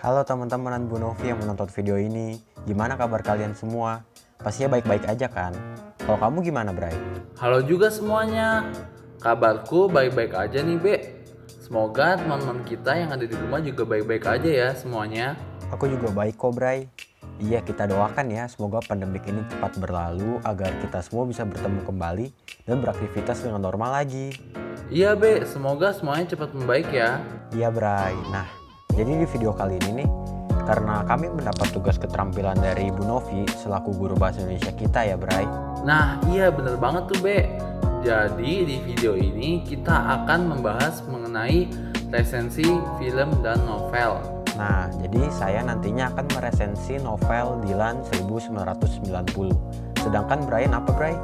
Halo teman-teman Bu Novi yang menonton video ini. Gimana kabar kalian semua? Pastinya baik-baik aja kan? Kalau kamu gimana, Bray? Halo juga semuanya. Kabarku baik-baik aja nih, Be. Semoga teman-teman kita yang ada di rumah juga baik-baik aja ya semuanya. Aku juga baik kok, Bray. Iya, kita doakan ya semoga pandemik ini cepat berlalu agar kita semua bisa bertemu kembali dan beraktivitas dengan normal lagi. Iya, Be. Semoga semuanya cepat membaik ya. Iya, Bray. Nah, jadi di video kali ini nih, karena kami mendapat tugas keterampilan dari Bu Novi selaku guru bahasa Indonesia kita ya, Bray. Nah, iya bener banget tuh, Be. Jadi di video ini kita akan membahas mengenai resensi film dan novel. Nah, jadi saya nantinya akan meresensi novel Dilan 1990. Sedangkan Brian apa, Bray?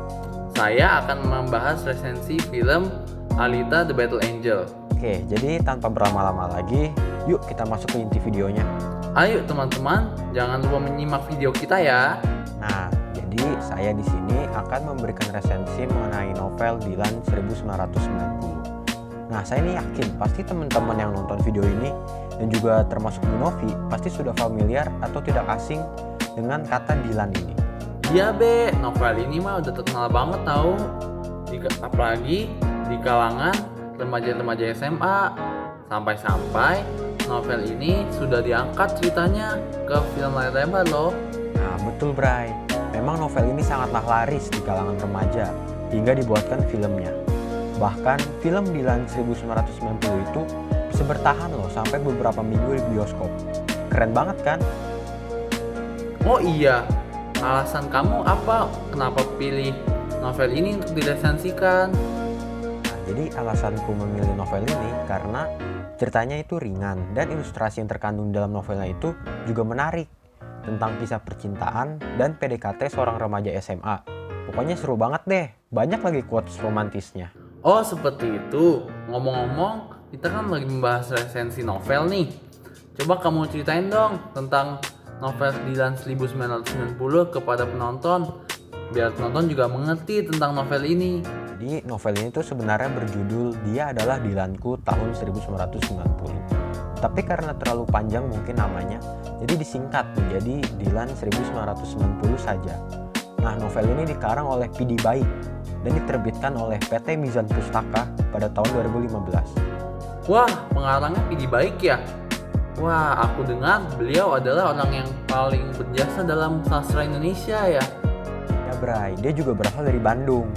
Saya akan membahas resensi film Alita The Battle Angel. Oke, jadi tanpa berlama-lama lagi, yuk kita masuk ke inti videonya. Ayo teman-teman, jangan lupa menyimak video kita ya. Nah, jadi saya di sini akan memberikan resensi mengenai novel Dilan 1990. Nah, saya ini yakin pasti teman-teman yang nonton video ini dan juga termasuk Bu Novi pasti sudah familiar atau tidak asing dengan kata Dilan ini. Iya, Be, novel ini mah udah terkenal banget tahu. Apalagi di kalangan remaja-remaja SMA. Sampai-sampai novel ini sudah diangkat ceritanya ke film layar lebar loh. Nah, betul, Bray. Memang novel ini sangatlah laris di kalangan remaja hingga dibuatkan filmnya. Bahkan film Dilan 1990 itu bisa bertahan loh sampai beberapa minggu di bioskop. Keren banget kan? Oh iya, alasan kamu apa? Kenapa pilih novel ini untuk diresensikan? Nah, jadi alasanku memilih novel ini karena ceritanya itu ringan dan ilustrasi yang terkandung dalam novelnya itu juga menarik tentang kisah percintaan dan PDKT seorang remaja SMA. Pokoknya seru banget deh, banyak lagi quotes romantisnya. Oh seperti itu. Ngomong-ngomong, kita kan lagi membahas resensi novel nih. Coba kamu ceritain dong tentang novel Dilan 1990 kepada penonton, biar penonton juga mengerti tentang novel ini. Jadi novel ini tuh sebenarnya berjudul Dia Adalah Dilanku tahun 1990. Tapi karena terlalu panjang mungkin namanya, jadi disingkat menjadi Dilan 1990 saja. Nah, novel ini dikarang oleh Pidi Baik dan diterbitkan oleh PT Mizan Pustaka pada tahun 2015. Wah, pengarangnya Pidi Baik ya? Wah, aku dengar beliau adalah orang yang paling berjasa dalam sastra Indonesia ya. Ya, Bray, dia juga berasal dari Bandung.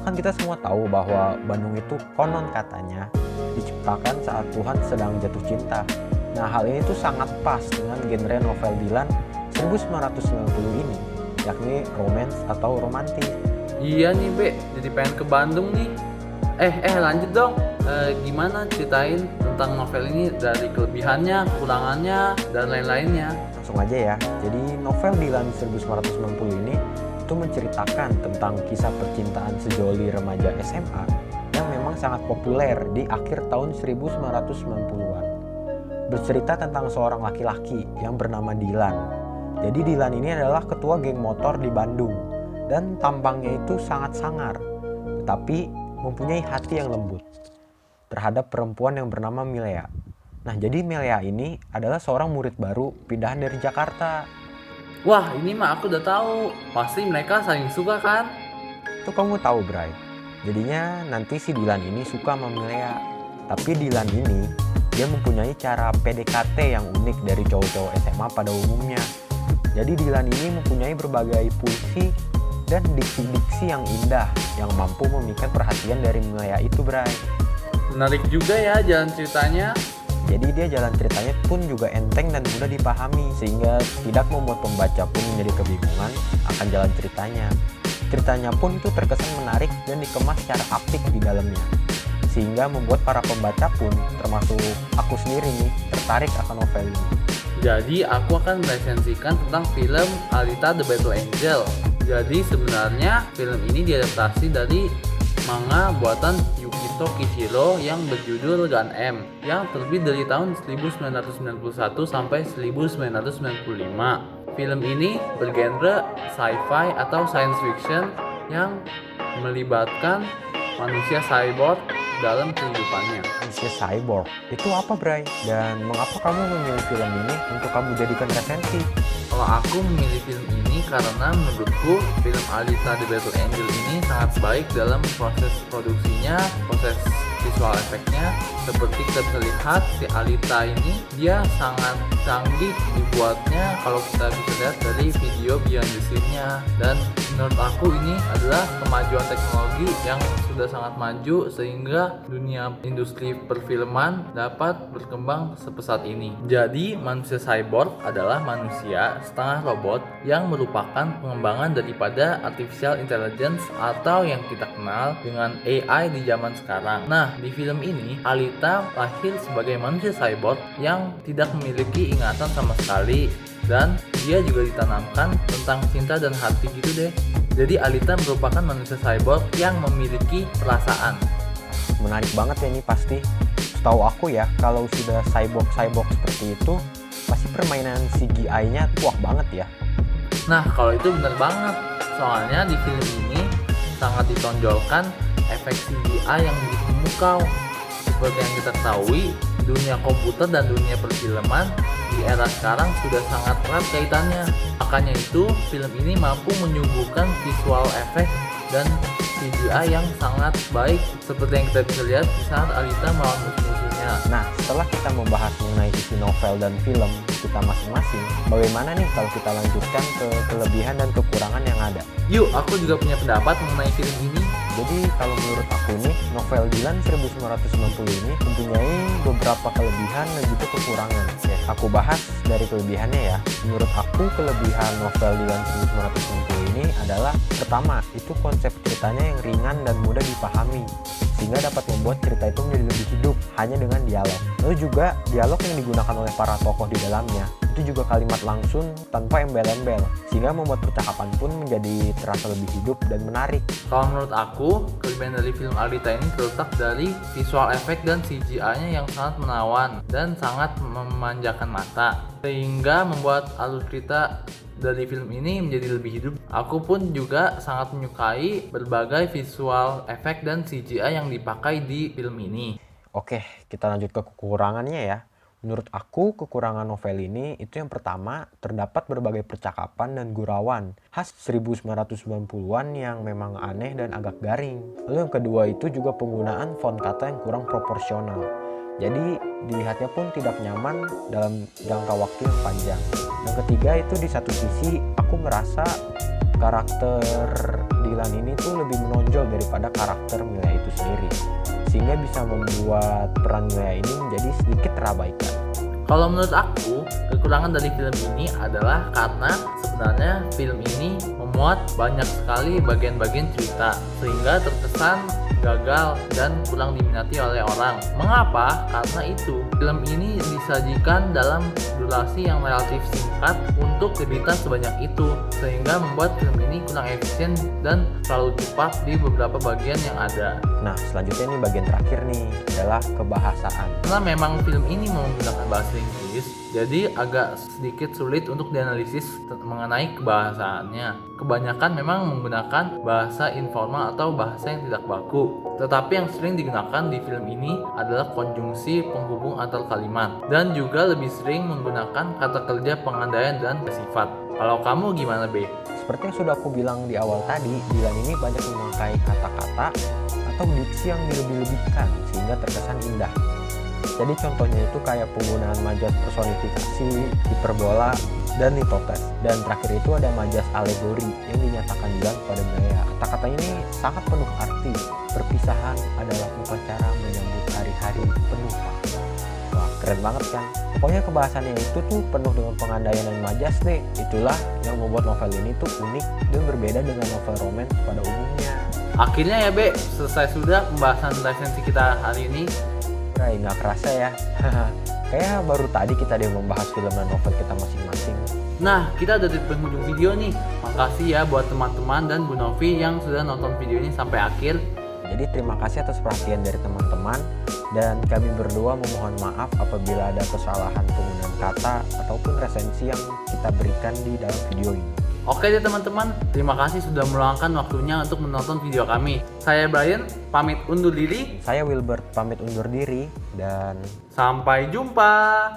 Kan kita semua tahu bahwa Bandung itu konon katanya diciptakan saat Tuhan sedang jatuh cinta. Nah, hal ini tuh sangat pas dengan genre novel Dilan 1990 ini, yakni romance atau romantis. Iya nih, Be, jadi pengen ke Bandung nih. Lanjut dong. Gimana ceritain tentang novel ini dari kelebihannya, kekurangannya, dan lain-lainnya. Langsung aja ya. Jadi novel Dilan 1990 ini itu menceritakan tentang kisah percintaan sejoli remaja SMA yang memang sangat populer di akhir tahun 1990-an. Bercerita tentang seorang laki-laki yang bernama Dilan. Jadi Dilan ini adalah ketua geng motor di Bandung dan tampangnya itu sangat sangar, tetapi mempunyai hati yang lembut terhadap perempuan yang bernama Milea. Nah, jadi Milea ini adalah seorang murid baru pindahan dari Jakarta. Wah, ini mah aku udah tahu. Pasti mereka saling suka kan? Itu kamu tahu, Bray. Jadinya nanti si Dilan ini suka sama Milea. Tapi Dilan ini, dia mempunyai cara PDKT yang unik dari cowok-cowok SMA pada umumnya. Jadi Dilan ini mempunyai berbagai puisi dan diksi-diksi yang indah yang mampu memikat perhatian dari Milea itu, Bray. Menarik juga ya jalan ceritanya. Jadi dia jalan ceritanya pun juga enteng dan mudah dipahami, sehingga tidak membuat pembaca pun menjadi kebingungan akan jalan ceritanya. Ceritanya pun itu terkesan menarik dan dikemas secara apik di dalamnya, sehingga membuat para pembaca pun, termasuk aku sendiri nih, tertarik akan novel ini. Jadi aku akan meresensikan tentang film Alita The Battle Angel. Jadi sebenarnya film ini diadaptasi dari manga buatan Yukito Kishiro yang berjudul Gun-M yang terbit dari tahun 1991 sampai 1995. Film ini bergenre sci-fi atau science fiction yang melibatkan manusia cyborg dalam kehidupannya. Manusia cyborg, itu apa Bray? Dan mengapa kamu memilih film ini untuk kamu jadikan resensi? Kalau aku memilih film ini karena menurutku film Alita The Battle Angel ini sangat baik dalam proses produksinya, proses visual efeknya. Seperti kita bisa lihat si Alita ini dia sangat canggih dibuatnya kalau kita bisa lihat dari video behind the scene-nya. Dan menurut aku ini adalah kemajuan teknologi yang sudah sangat maju sehingga dunia industri perfilman dapat berkembang sepesat ini. Jadi manusia cyborg adalah manusia setengah robot yang merupakan pengembangan daripada artificial intelligence atau yang kita kenal dengan AI di zaman sekarang. Nah, di film ini Alita lahir sebagai manusia cyborg yang tidak memiliki ingatan sama sekali, dan dia juga ditanamkan tentang cinta dan hati gitu deh. Jadi Alita merupakan manusia cyborg yang memiliki perasaan. Menarik banget ya ini pasti. Setahu aku ya, kalau sudah cyborg seperti itu, pasti permainan CGI-nya kuat banget ya. Nah, kalau itu bener banget. Soalnya di film ini sangat ditonjolkan efek CGI yang begitu memukau. Seperti yang kita ketahui, dunia komputer dan dunia perfilman di era sekarang sudah sangat erat kaitannya. Makanya itu, film ini mampu menyuguhkan visual efek dan CGI yang sangat baik seperti yang kita bisa lihat di saat Alita melawan musuh-musuhnya. Nah, setelah kita membahas mengenai isi novel dan film kita masing-masing, bagaimana nih kalau kita lanjutkan ke kelebihan dan kekurangan yang ada? Yuk, aku juga punya pendapat mengenai film ini. Jadi kalau menurut aku nih, novel Dylan 1990 ini mempunyai beberapa kelebihan dan juga kekurangan. Oke, aku bahas dari kelebihannya ya. Menurut aku kelebihan novel Dylan 1990 ini adalah pertama, itu konsep ceritanya yang ringan dan mudah dipahami, sehingga dapat membuat cerita itu menjadi lebih hidup hanya dengan dialog. Lalu juga dialog yang digunakan oleh para tokoh di dalamnya itu juga kalimat langsung tanpa embel-embel, sehingga membuat percakapan pun menjadi terasa lebih hidup dan menarik. Kalau menurut aku, kelebihan dari film Alita ini terletak dari visual efek dan CGI-nya yang sangat menawan dan sangat memanjakan mata, sehingga membuat alur cerita dari film ini menjadi lebih hidup. Aku pun juga sangat menyukai berbagai visual efek dan CGI yang dipakai di film ini. Oke, kita lanjut ke kekurangannya ya. Menurut aku, kekurangan novel ini itu yang pertama, terdapat berbagai percakapan dan gurauan khas 1990-an yang memang aneh dan agak garing. Lalu yang kedua itu juga penggunaan font kata yang kurang proporsional. Jadi dilihatnya pun tidak nyaman dalam jangka waktu yang panjang. Yang ketiga itu di satu sisi aku merasa karakter Dylan ini tuh lebih menonjol daripada karakter Mila itu sendiri, sehingga bisa membuat peran Mila ini menjadi sedikit terabaikan. Kalau menurut aku, kekurangan dari film ini adalah karena sebenarnya film ini memuat banyak sekali bagian-bagian cerita, sehingga terkesan gagal dan kurang diminati oleh orang. Mengapa? Karena itu, film ini disajikan dalam durasi yang relatif singkat untuk cerita sebanyak itu, sehingga membuat film ini kurang efisien dan terlalu cepat di beberapa bagian yang ada. Nah, selanjutnya nih bagian terakhir nih adalah kebahasaan. Karena memang film ini menggunakan bahasa Inggris, jadi agak sedikit sulit untuk dianalisis mengenai kebahasaannya. Kebanyakan memang menggunakan bahasa informal atau bahasa yang tidak baku. Tetapi yang sering digunakan di film ini adalah konjungsi penghubung antar kalimat, dan juga lebih sering menggunakan kata kerja pengandaian dan sifat. Kalau kamu gimana, B? Seperti yang sudah aku bilang di awal tadi, Dylan ini banyak memakai kata-kata atau diksi yang dilebih-lebihkan sehingga terkesan indah. Jadi contohnya itu kayak penggunaan majas personifikasi, hiperbola, dan litotes. Dan terakhir itu ada majas alegori yang dinyatakan Dylan pada Maya. Kata-kata ini sangat penuh arti. Perpisahan adalah upacara menyambut hari-hari penuh makna. Wah, keren banget kan? Pokoknya kebahasannya itu tuh penuh dengan pengandaian dan majas deh. Itulah yang membuat novel ini tuh unik dan berbeda dengan novel romance pada umumnya. Akhirnya ya, B, selesai sudah pembahasan resensi kita hari ini. Nggak kerasa ya. Kayak baru tadi kita ada membahas film dan novel kita masing-masing. Nah, kita udah di penghujung video nih. Makasih ya buat teman-teman dan Bu Novi yang sudah nonton video ini sampai akhir. Jadi terima kasih atas perhatian dari teman-teman, dan kami berdua memohon maaf apabila ada kesalahan penggunaan kata ataupun resensi yang kita berikan di dalam video ini. Oke deh teman-teman, terima kasih sudah meluangkan waktunya untuk menonton video kami. Saya Brian, pamit undur diri. Saya Wilbert pamit undur diri dan Sampai jumpa.